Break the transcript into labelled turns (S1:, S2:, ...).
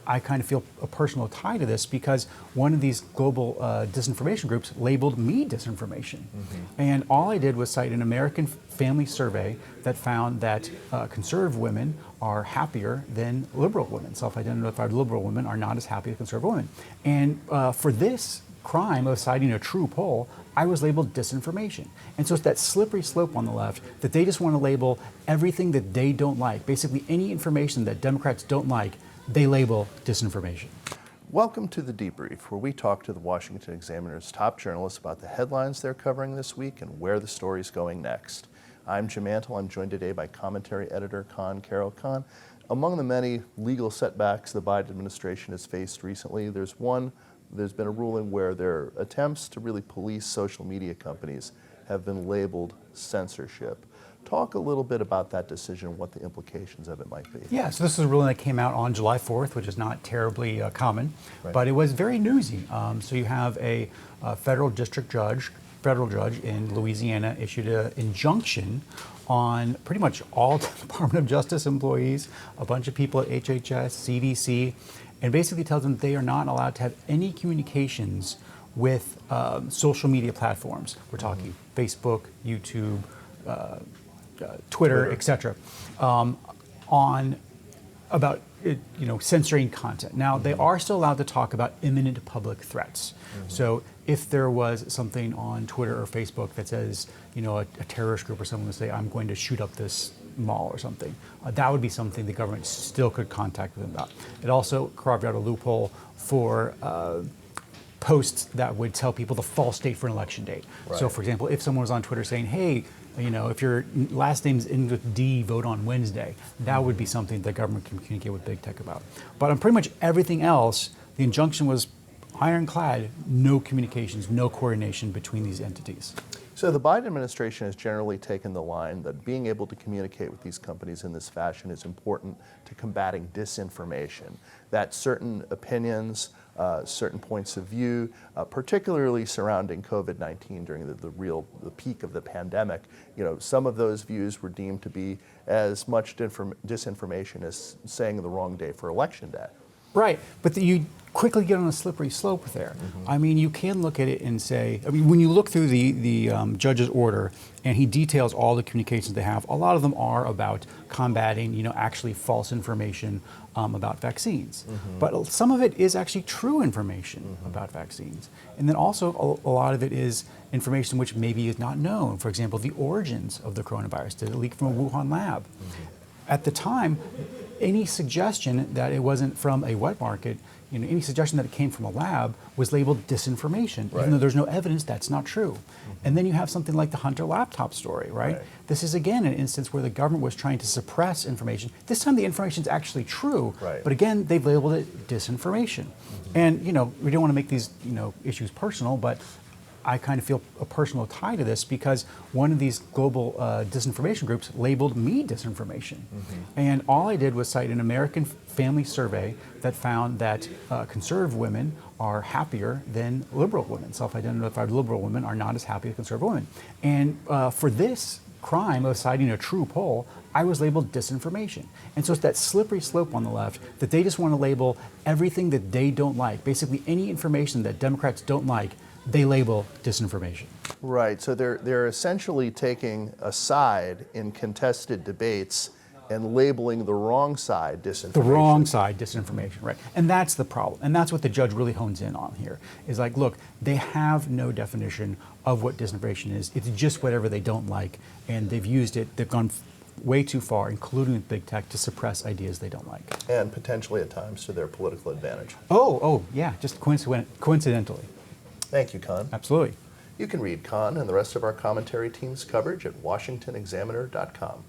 S1: I kind of feel a personal tie to this because one of these global disinformation groups labeled me disinformation. And all I did was cite an American family survey that found that conservative women are happier than liberal women. Self-identified liberal women are not as happy as conservative women. And for this crime of citing a true poll, I was labeled disinformation. And so it's that slippery slope on the left that they just want to label everything that they don't like. Basically, any information that Democrats don't like, they label disinformation.
S2: Welcome to the Debrief, where we talk to the Washington Examiner's top journalists about the headlines they're covering this week and where the story's going next. I'm Jim Mantle. I'm joined today by commentary editor Conn Carroll. Conn, among the many legal setbacks the Biden administration has faced recently, there's been a ruling where their attempts to really police social media companies have been labeled censorship. Talk a little bit about that decision and what the implications of it might be.
S1: Yeah, so this is a ruling that came out on July 4th, which is not terribly common,
S2: Right.
S1: but it was very newsy. So you have a federal judge in Louisiana issued an injunction on pretty much all Department of Justice employees, a bunch of people at HHS, CDC, and basically tells them they are not allowed to have any communications with social media platforms. We're talking Facebook, YouTube, Twitter, etc., on about censoring content. Now they are still allowed to talk about imminent public threats. So if there was something on Twitter or Facebook that says, a terrorist group or someone would say, I'm going to shoot up this mall or something, that would be something the government still could contact them about. It also carved out a loophole for posts that would tell people the false date for an election date.
S2: Right.
S1: So for example, if someone was on Twitter saying, hey, if your last name's ends with D, vote on Wednesday, that would be something the government can communicate with big tech about. But on pretty much everything else, the injunction was ironclad: no communications, no coordination between these entities.
S2: So the Biden administration has generally taken the line that being able to communicate with these companies in this fashion is important to combating disinformation, that certain opinions, certain points of view, particularly surrounding COVID-19 during the peak of the pandemic, some of those views were deemed to be as much disinformation as saying the wrong day for election day.
S1: Right, but you quickly get on a slippery slope there. I mean, you can look at it and say, when you look through the judge's order and he details all the communications they have, a lot of them are about combating, actually false information about vaccines. But some of it is actually true information about vaccines. And then also a lot of it is information which maybe is not known. For example, the origins of the coronavirus. Did it leak from a Wuhan lab? At the time, any suggestion that it wasn't from a wet market, any suggestion that it came from a lab was labeled disinformation, even though there's no evidence that's not true. And then you have something like the Hunter laptop story, right? This is again an instance where the government was trying to suppress information. This time the information is actually true, but again, they've labeled it disinformation. And we don't want to make these issues personal, but I kind of feel a personal tie to this because one of these global disinformation groups labeled me disinformation. And all I did was cite an American family survey that found that conservative women are happier than liberal women. Self-identified liberal women are not as happy as conservative women. And for this crime of citing a true poll, I was labeled disinformation. And so it's that slippery slope on the left that they just want to label everything that they don't like. Basically, any information that Democrats don't like, they label disinformation.
S2: Right, so they're essentially taking a side in contested debates and labeling the wrong side disinformation.
S1: The wrong side disinformation, right. And that's the problem. And that's what the judge really hones in on here. Is like, look, they have no definition of what disinformation is. It's just whatever they don't like. And they've used it, they've gone way too far, including with big tech, to suppress ideas they don't like.
S2: And potentially at times to their political advantage.
S1: Oh, yeah, just coincidentally.
S2: Thank you, Conn.
S1: Absolutely.
S2: You can read Conn and the rest of our commentary team's coverage at washingtonexaminer.com.